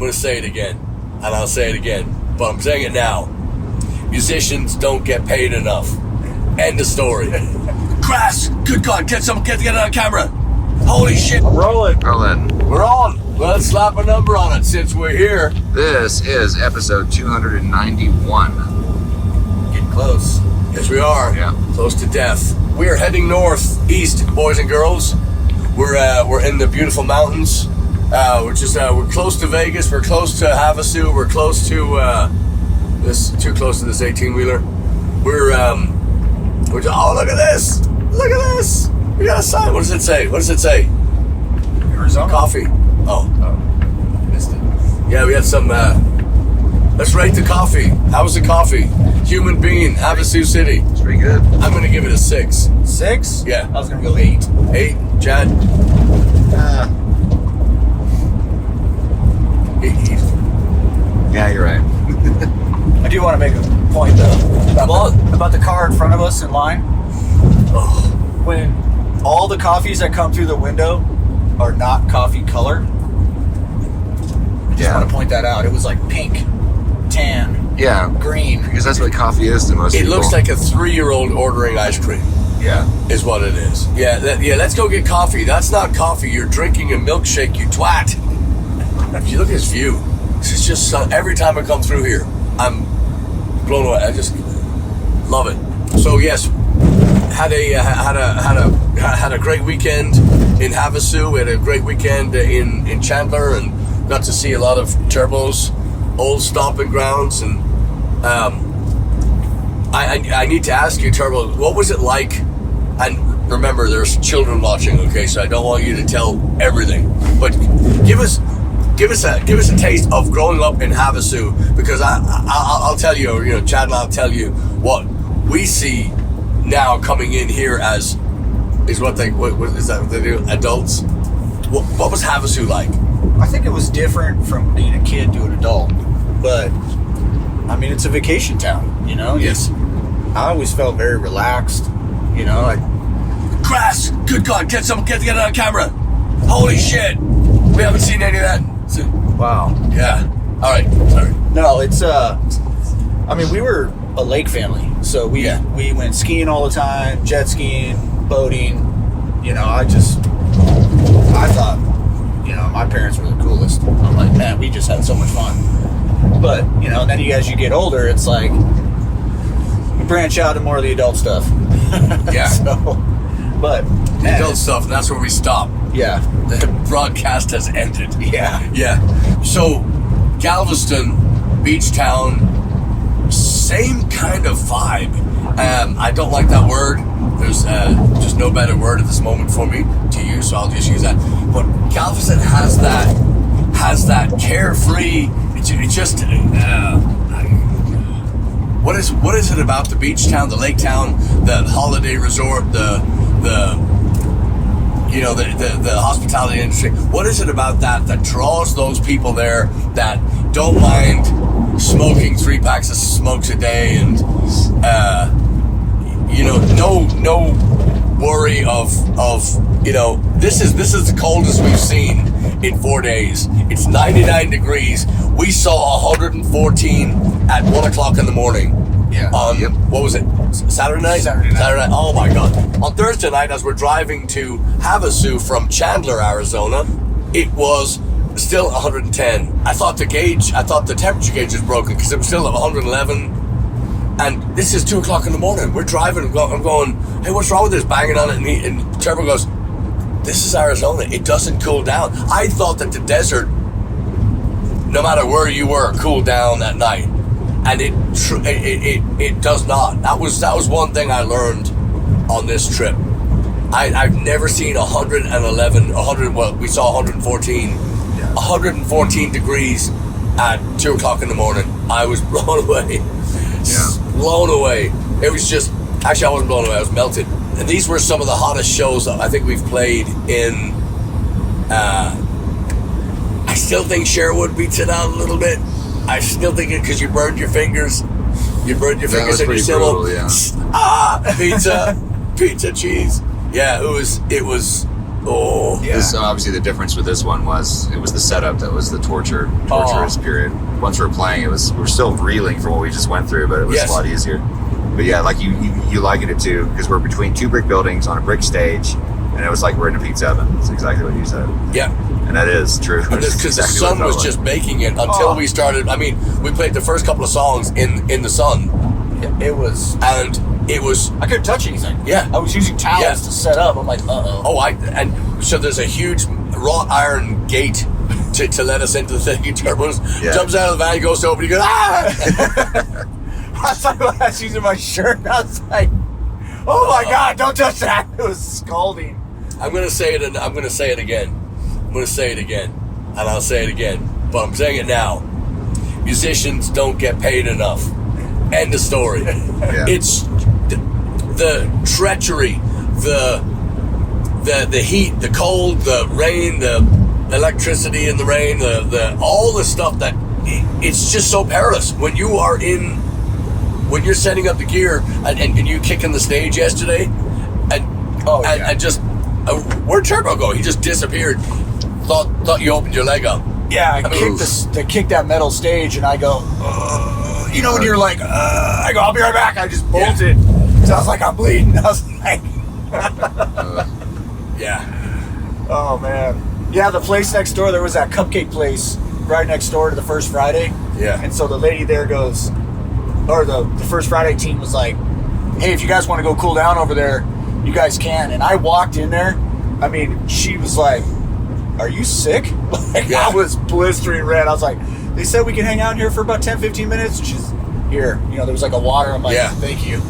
going to say it again, and I'll say it again, but I'm saying it now. Musicians don't get paid enough. End of story. Crass! Good God, get it on camera. Holy shit. I'm rolling. We're on. Let's slap a number on it since we're here. This is episode 291. Getting close. Yes, we are. Yeah. Close to death. We are heading northeast, boys and girls. We're in the beautiful mountains. We're close to Vegas. We're close to Havasu. We're close to too close to this 18-wheeler. Oh, look at this! Look at this! We got a sign. What does it say? Arizona? Coffee. Oh, missed it. Yeah, we had some. Let's rate the coffee. How was the coffee? Human being, Havasu City. It's pretty good. I'm gonna give it a 6. 6? Yeah. I was gonna go 8. 8, Chad. 8. Yeah, you're right. I do want to make a point though about the car in front of us in line. Oh. When all the coffees that come through the window are not coffee color, I just want to point that out. It was like pink, tan, Yeah. green. Because that's what coffee is to most It people. looks like a 3-year-old ordering ice cream. Yeah. Is what it is. Yeah, let's go get coffee. That's not coffee. You're drinking a milkshake, you twat. If you look at this view, this is just every time I come through here, I'm blown away. I just love it. So yes, had a great weekend in Havasu. We had a great weekend in Chandler, and got to see a lot of Turbo's old stomping grounds. And I need to ask you, Turbo, what was it like? And remember, there's children watching. Okay, so I don't want you to tell everything, but give us a taste of growing up in Havasu, because I'll tell you, Chad and I'll tell you what we see now coming in here as what is that what they do, adults. What was Havasu like? I think it was different from being a kid to an adult, but I mean, it's a vacation town, Yes. I always felt very relaxed, Crass! Good God, get it on camera. Holy shit! We haven't seen any of that. Wow. Yeah. All right. Sorry. No, it's we were a lake family, so we went skiing all the time, jet skiing, boating. I thought, my parents were the coolest. I'm like, man, we just had so much fun. But then as you get older, it's like you branch out to more of the adult stuff. Yeah. But the adult stuff, and that's where we stop. Yeah. The broadcast has ended. Yeah. Yeah. So, Galveston, beach town, same kind of vibe. I don't like that word. There's just no better word at this moment for me to use, so I'll just use that. But Galveston has that carefree. It's just. What is it about the beach town, the lake town, the holiday resort, the hospitality industry? What is it about that draws those people there that don't mind smoking 3 packs of smokes a day and no worry of this is the coldest we've seen in 4 days. It's 99 degrees. We saw 114 at 1 o'clock in the morning. Yeah. What was it? Saturday night? Saturday night. Oh my God. On Thursday night, as we're driving to Havasu from Chandler, Arizona, it was still 110. I thought the temperature gauge was broken because it was still at 111. And this is 2 o'clock in the morning. We're driving. I'm going, hey, what's wrong with this? Banging on it. And Turbo goes, this is Arizona. It doesn't cool down. I thought that the desert, no matter where you were, cooled down at night. And it does not. That was one thing I learned on this trip. I've never seen 111, we saw 114. Yeah. 114 degrees at 2 o'clock in the morning. I was blown away. Yeah. Blown away. It was just, actually I wasn't blown away, I was melted. And these were some of the hottest shows that I think we've played in, I still think Sherwood beats it out a little bit. I still think it because you burned your fingers. You burned your fingers in your cymbal. Yeah. Pizza cheese. Yeah, it was Oh, Yeah. This, obviously, the difference with this one was it was the setup that was the torturous period. Once we were playing, we were still reeling from what we just went through, but it was Yes. a lot easier. But yeah, like you likened it to, because we're between two brick buildings on a brick stage, and it was like we're in a pizza oven. That's exactly what you said. yeah. And that is true. Because the sun was just baking it until we started. I mean, we played the first couple of songs in the sun, It was. and it was. I couldn't touch anything. Yeah. I was using towels Yeah. to set up. I'm like, uh-oh. And so there's a huge wrought iron gate to let us into the thing. Turbos jumps out of the van, goes to open, he goes, ah! I thought I was using my shirt. I was like, oh my God, don't touch that. It was scalding. I'm going to say it, and I'm going to say it again. I'm going to say it again, and I'll say it again. But I'm saying it now. Musicians don't get paid enough. End of story. Yeah. It's the treachery, the heat, the cold, the rain, the electricity in the rain, the all the stuff that it's just so perilous when when you're setting up the gear and you kicking the stage yesterday, and just where'd Turbo go? He just disappeared. Thought you opened your leg up. Yeah, I kicked that metal stage, and I go, you know, when you're like, I go, I'll be right back. I just bolted. So I was like, I'm bleeding. I was like, Yeah. oh man. Yeah, the place next door, there was that cupcake place right next door to the First Friday. Yeah. And so the lady there goes, or the First Friday team was like, hey, if you guys want to go cool down over there, you guys can. And I walked in there. I mean, she was like, are you sick? Like, Yeah. I was blistering red. I was like, they said we can hang out here for about 10, 15 minutes. And she's here. You know, there was like a water. I'm like, Yeah. thank you.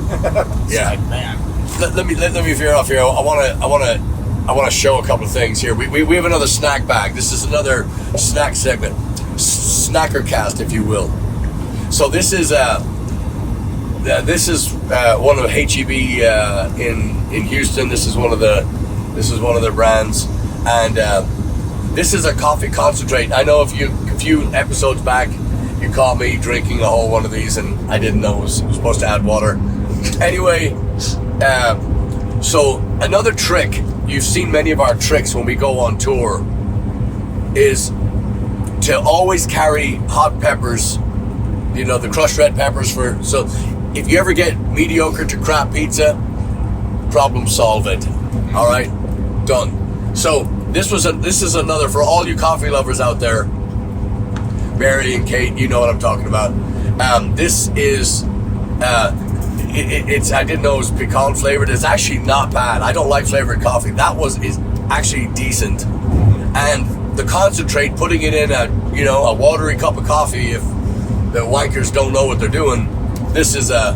Yeah. Like, man. Let me veer off here. I want to show a couple of things here. We have another snack bag. This is another snack segment, SnackerCast, if you will. So this is one of HEB in Houston. This is one of the brands, and this is a coffee concentrate. I know a few episodes back, you caught me drinking a whole one of these, and I didn't know it was supposed to add water. Anyway, so another trick, you've seen many of our tricks when we go on tour, is to always carry hot peppers, you know, the crushed red peppers so if you ever get mediocre to crap pizza, problem solve it. All right, done. So this is another for all you coffee lovers out there. Barry and Kate, you know what I'm talking about. This is it's I didn't know it was pecan flavored. It's actually not bad. I don't like flavored coffee. That is actually decent. And the concentrate, putting it in a watery cup of coffee, if the wankers don't know what they're doing, this is a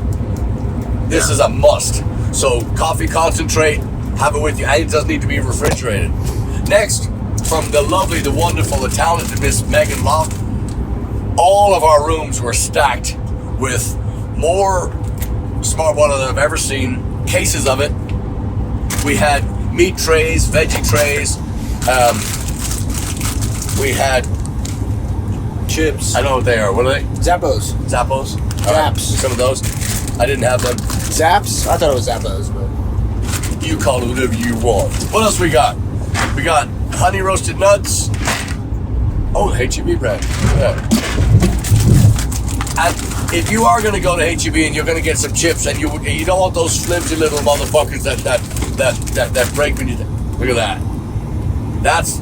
must. So coffee concentrate, have it with you, and it doesn't need to be refrigerated. Next, from the lovely, the wonderful, the talented Miss Megan Locke, all of our rooms were stacked with more smart water than I've ever seen. Cases of it. We had meat trays, veggie trays. We had Chips. I know what they are. What are they? Zappos. Zappos? Zaps. Some of those. I didn't have them. Zaps? I thought it was Zappos, but You call it whatever you want. What else we got? We got honey roasted nuts. Oh, HEB brand. Yeah. And if you are going to go to HEB and you're going to get some chips, and you don't want those flimsy little motherfuckers that break when you. Look at that.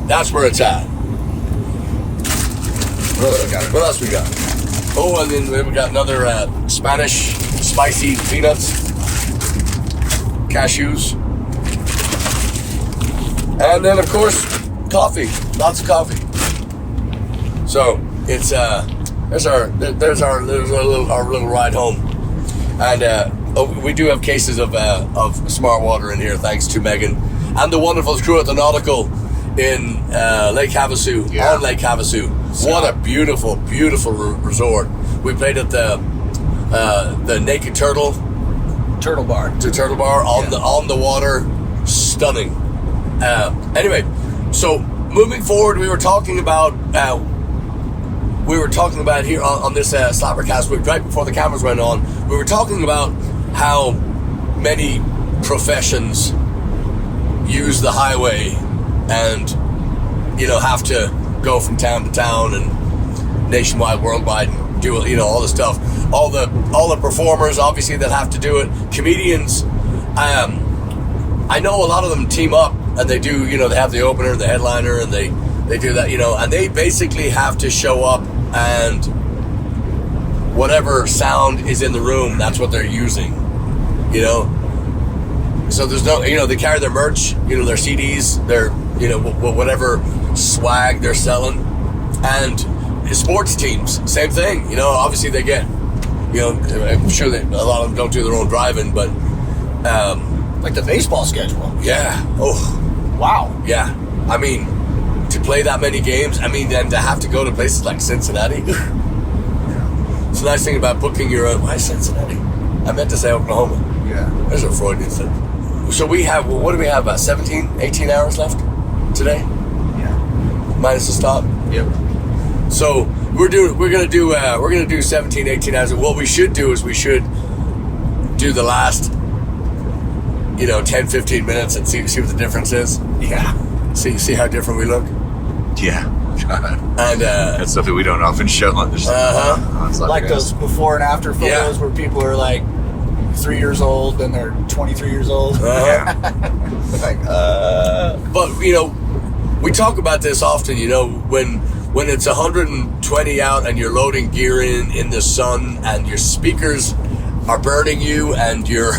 That's where it's at. What else we got? Oh, and then we got another Spanish spicy peanuts, cashews, and then of course coffee. Lots of coffee. So it's there's our little ride home, and we do have cases of smart water in here, thanks to Megan and the wonderful crew at the Nautical in Lake Havasu, on Lake Havasu. What a beautiful, beautiful resort. We played at the Naked Turtle Bar. on the water. Stunning. Anyway, so moving forward, we were talking about here on this SlapperCast right before the cameras went on. We were talking about how many professions use the highway and have to go from town to town and nationwide, worldwide, and do all the stuff. All the performers, obviously, that have to do it. Comedians, I know a lot of them team up and they do. They have the opener, the headliner, and they do that. And they basically have to show up, and whatever sound is in the room, that's what they're using. So there's no, they carry their merch, their CDs, their, whatever swag they're selling. And sports teams, same thing. Obviously they get, I'm sure that a lot of them don't do their own driving, but like the baseball schedule. Yeah. Oh, wow. Yeah. I mean, to play that many games, and to have to go to places like Cincinnati. It's a nice thing about booking your own. Why Cincinnati? I meant to say Oklahoma. Yeah. There's a Freudian slip. So we have, what do we have, about 17, 18 hours left today? Yeah. Minus the stop? Yep. So we're gonna do 17, 18 hours. What we should do is we should do the last 10, 15 minutes and see what the difference is. Yeah. See how different we look. Yeah. God. And that's something we don't often show on this. Like those before and after photos where people are like 3 years old and they're 23 years old. But we talk about this often. When it's 120 out and you're loading gear in the sun and your speakers are burning you and you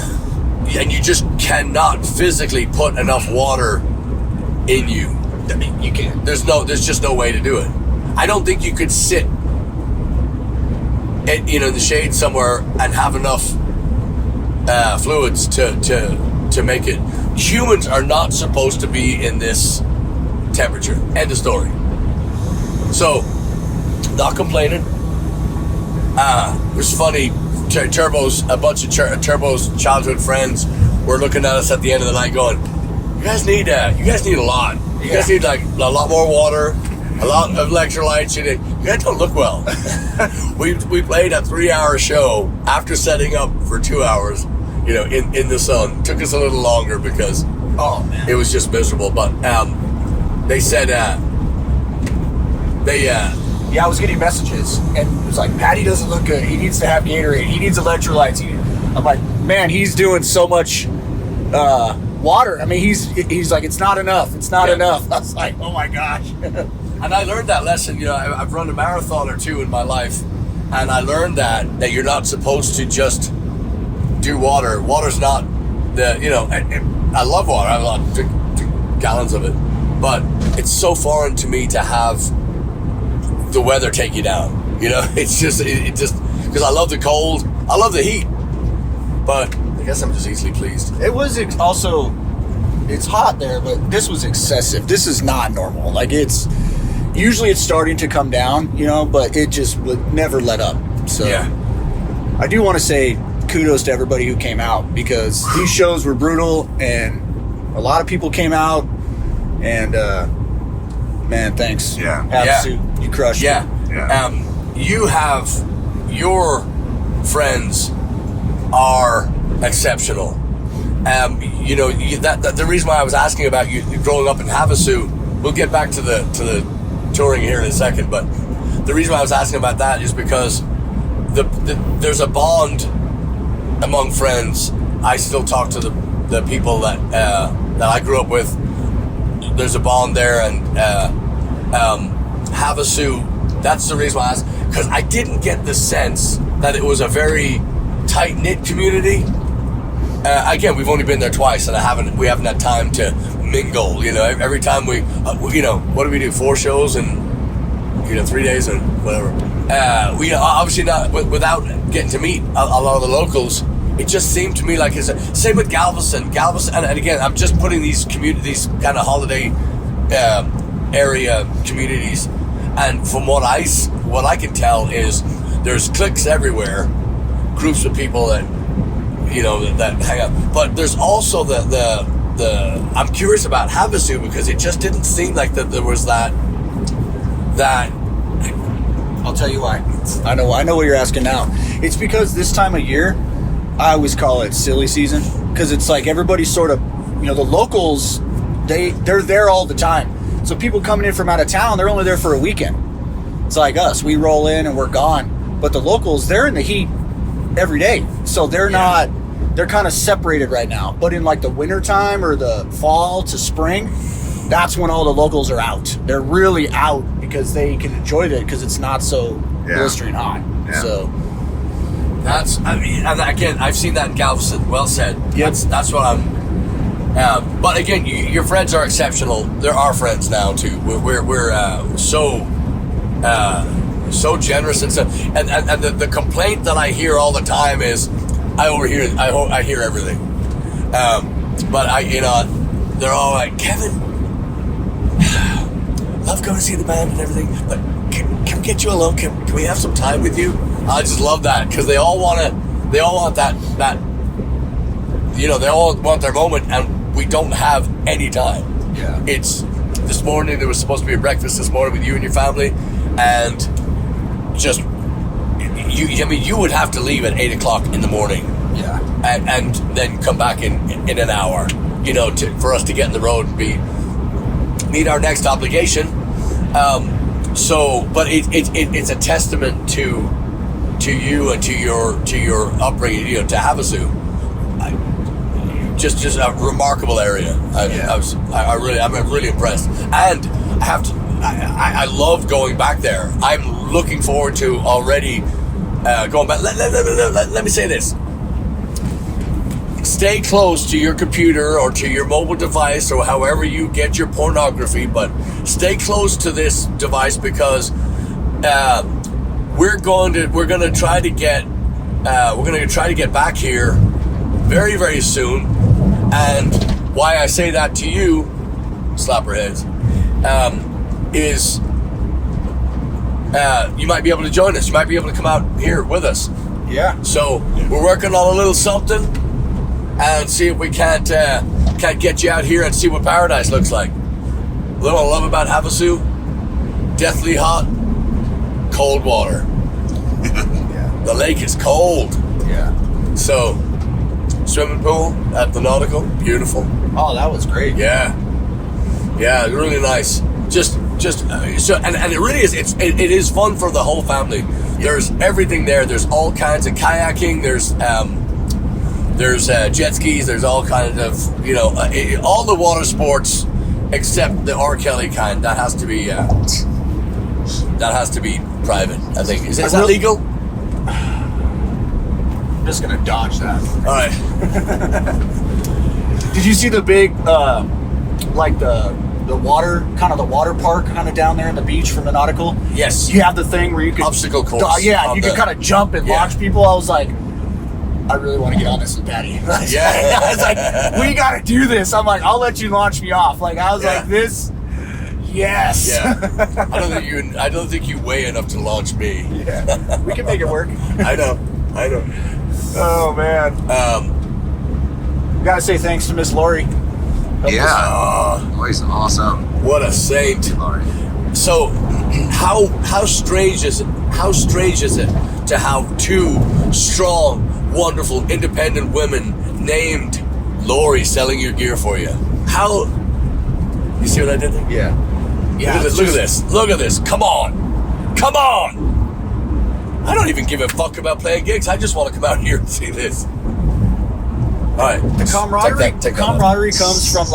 just cannot physically put enough water in you. I mean, you can't. There's just no way to do it. I don't think you could sit in the shade somewhere and have enough fluids to make it. Humans are not supposed to be in this temperature. End of story. So, not complaining. It was funny. A bunch of Turbo's childhood friends were looking at us at the end of the night, going, "You guys need a lot. You guys need like a lot more water, a lot of electrolytes. You guys don't look well." we played a 3-hour show after setting up for 2 hours, in the sun. Took us a little longer because it was just miserable. But they said I was getting messages and it was like, Patty doesn't look good. He needs to have Gatorade. He needs electrolytes. I'm like, man, he's doing so much water. I mean, he's like, it's not enough. It's not enough. I was like, oh my gosh. And I learned that lesson. I've run a marathon or two in my life, and I learned that you're not supposed to just do water. Water's not I love water. I drink gallons of it, but it's so foreign to me to have the weather take you down. It's just because I love the cold, I love the heat, but I guess I'm just easily pleased. It was also, it's hot there, but this was excessive. This is not normal. Like usually it's starting to come down, but it just would never let up. So yeah. I do want to say kudos to everybody who came out, because these shows were brutal and a lot of people came out, and man, thanks. Yeah. Havasu, you crushed it. Yeah. You have, your friends are exceptional. The reason why I was asking about you growing up in Havasu, we'll get back to the touring here in a second, but the reason why I was asking about that is because there's a bond among friends. I still talk to the people that I grew up with. There's a bond there, and Havasu, that's the reason why I asked, because I didn't get the sense that it was a very tight-knit community. Again, we've only been there twice, and we haven't had time to mingle. Every time we what do we do? 4 shows in 3 days and whatever. We obviously not without getting to meet a lot of the locals. It just seemed to me like it's same with Galveston, and again, I'm just putting these kind of holiday area communities, and from what I can tell is there's cliques everywhere, groups of people that that hang out. But there's also the I'm curious about Havasu, because it just didn't seem like that there was that. I'll tell you why. I know what you're asking now. It's because this time of year, I always call it silly season, because it's like everybody's sort of, the locals they're there all the time. So people coming in from out of town, they're only there for a weekend. It's like us. We roll in and we're gone. But the locals, they're in the heat every day. So they're not, they're kind of separated right now. But in like the winter time or the fall to spring, that's when all the locals are out. They're really out because they can enjoy it because it's not so blistering hot. Yeah. So That's, I mean, and again, I've seen that in Galveston. Well said. Yep. That's what I'm. But again, your friends are exceptional. They're our friends now too. We're so generous and so. And the complaint that I hear all the time is, I hear everything. But they're all like, Kevin, love going to see the band and everything, but can we get you alone? Can we have some time with you? I just love that because they all want that they all want their moment, and we don't have any time. yeah, It's this morning. There was supposed to be a breakfast this morning with you and your family, and just you would have to leave at 8 o'clock in the morning, yeah, and then come back in an hour, for us to get in the road and meet our next obligation. But it's a testament to you and to your upbringing, to Havasu. Just a remarkable area. I'm really impressed, and I love going back there. I'm looking forward to already going back. Let me say this: stay close to your computer or to your mobile device or however you get your pornography, but stay close to this device because we're going to try to get back here very, very soon. And why I say that to you, slapperheads, is you might be able to join us. You might be able to come out here with us. yeah. So we're working on a little something, and see if we can't get you out here and see what paradise looks like. What I love about Havasu: deathly hot, cold water. Yeah. The lake is cold, Yeah. so swimming pool at the Nautical, beautiful. Oh, that was great. Yeah, really nice. Just so, and it really is. It is fun for the whole family. There's everything there. There's all kinds of kayaking. There's jet skis. There's all kinds of all the water sports except the R. Kelly kind. That has to be private. I think is that legal? I'm just gonna dodge that. All right. Did you see the big, the water, kind of the water park kind of down there in the beach from the Nautical? Yes. You have the thing where you can... Obstacle course. You can kind of jump and launch people. I was like, I really want to get on this with Patty. Yeah. I was like, we got to do this. I'm like, I'll let you launch me off. Like, I was like, this... Yes. Yeah. I don't think you weigh enough to launch me. Yeah. We can make it work. I know. Oh, man. Gotta say thanks to Miss Lori. Always awesome. What a saint. Lori. So, how strange is it? How strange is it to have two strong, wonderful, independent women named Lori selling your gear for you? How? You see what I did there? Yeah. Yeah. Look at this. Come on. I don't even give a fuck about playing gigs. I just want to come out here and see this. All right. The camaraderie, camaraderie comes from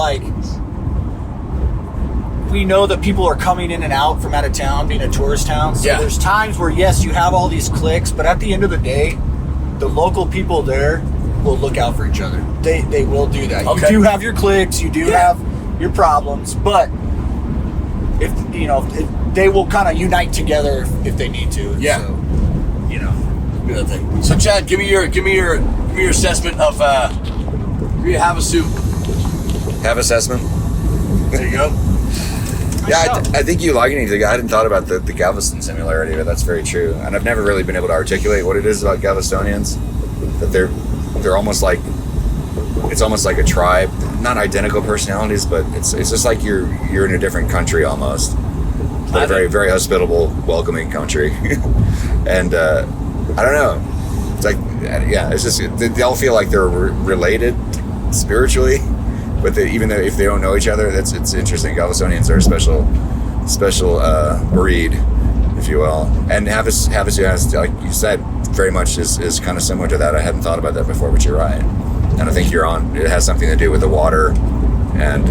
we know that people are coming in and out from out of town, being a tourist town. So there's times where, yes, you have all these cliques, but at the end of the day, the local people there will look out for each other. They will do that. Okay. You do have your cliques, you do have your problems, but if they will kind of unite together if they need to. Yeah. So, Good thing. So Chad, give me your assessment of Havasu. Have assessment. There you go. Yeah, I think you like anything. I hadn't thought about the Galveston similarity, but that's very true. And I've never really been able to articulate what it is about Galvestonians. That they're almost like, it's almost like a tribe. Not identical personalities, but it's just like you're in a different country almost. But a very, very hospitable, welcoming country. And I don't know. It's like, it's just they all feel like they're related spiritually. but even though if they don't know each other, it's interesting. Galvestonians are a special breed, if you will. And Havasu has, like you said, very much is kind of similar to that. I hadn't thought about that before, but you're right. And I think it has something to do with the water and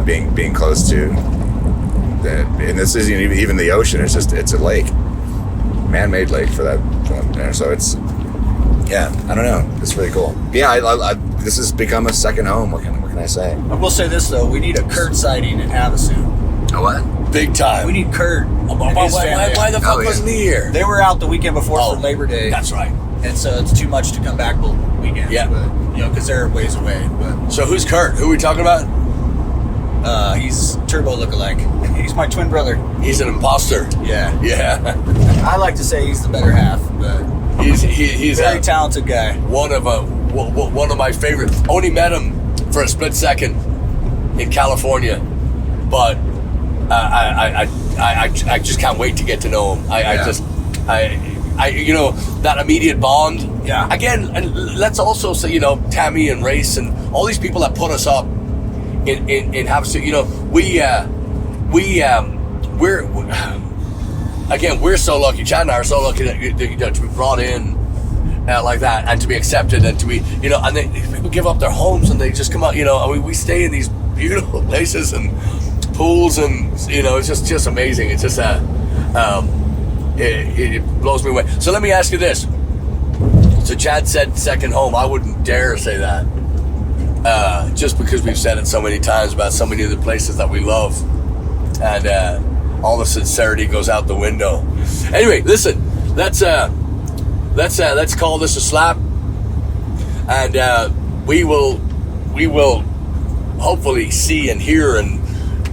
being close to and this isn't even the ocean. It's a lake, man-made lake for that. So it's, yeah, I don't know. It's really cool. Yeah, I this has become a second home. What can I say? I will say this though: we need a Kurt sighting in Havasu. A what? Big time. We need Kurt. Why the fuck wasn't he here? They were out the weekend before for Labor Day. That's right. And so it's too much to come back both weekends. Yeah. But, because they're ways away. But so who's Kurt? Who are we talking about? He's Turbo lookalike. He's my twin brother. He's an imposter. Yeah. Yeah. I like to say he's the better half, but he's a very talented guy. One of my favorite. Only met him for a split second in California, but I just can't wait to get to know him. That immediate bond. Yeah. Again, and let's also say, Tammy and Race and all these people that put us up in Havasu. We're so lucky. Chad and I are so lucky that to be brought in like that and to be accepted and to be, and they people give up their homes and they just come out. We stay in these beautiful places and pools and it's just amazing. It's just it blows me away. So let me ask you this. So Chad said second home. I wouldn't dare say that. Just because we've said it so many times about so many of the places that we love. And all the sincerity goes out the window. Anyway, listen, let's call this a slap. And we will hopefully see and hear and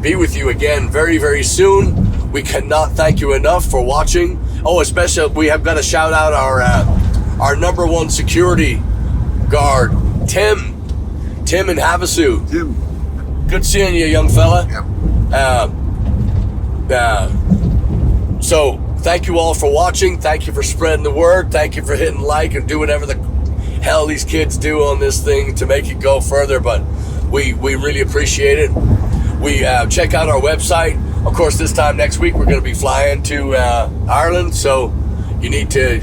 be with you again very, very soon. We cannot thank you enough for watching. Oh, especially we have got to shout out our number one security guard, Tim in Havasu. Tim. Good seeing you, young fella. Yep. So thank you all for watching. Thank you for spreading the word. Thank you for hitting like and do whatever the hell these kids do on this thing to make it go further. But we really appreciate it. We check out our website. Of course, this time next week we're going to be flying to Ireland. So you need to.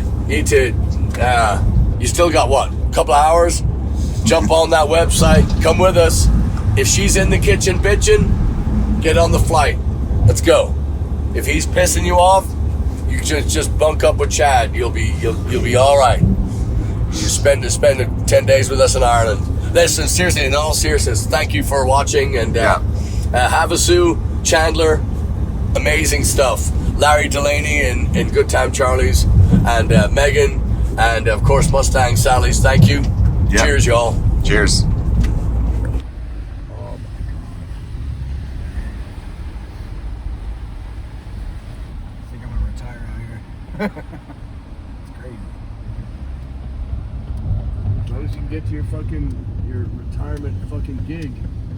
You still got what? A couple of hours? Jump on that website. Come with us. If she's in the kitchen bitching, get on the flight. Let's go. If he's pissing you off, you just bunk up with Chad. You'll be all right. You spend 10 days with us in Ireland. Listen, seriously, in all seriousness, thank you for watching. And Havasu, Chandler, amazing stuff. Larry Delaney and Good Time Charlie's, and Megan, and of course Mustang Sally's. Thank you. Yep. Cheers, y'all. Cheers. I think I'm gonna retire out here. It's crazy. As long as you can get to your retirement gig.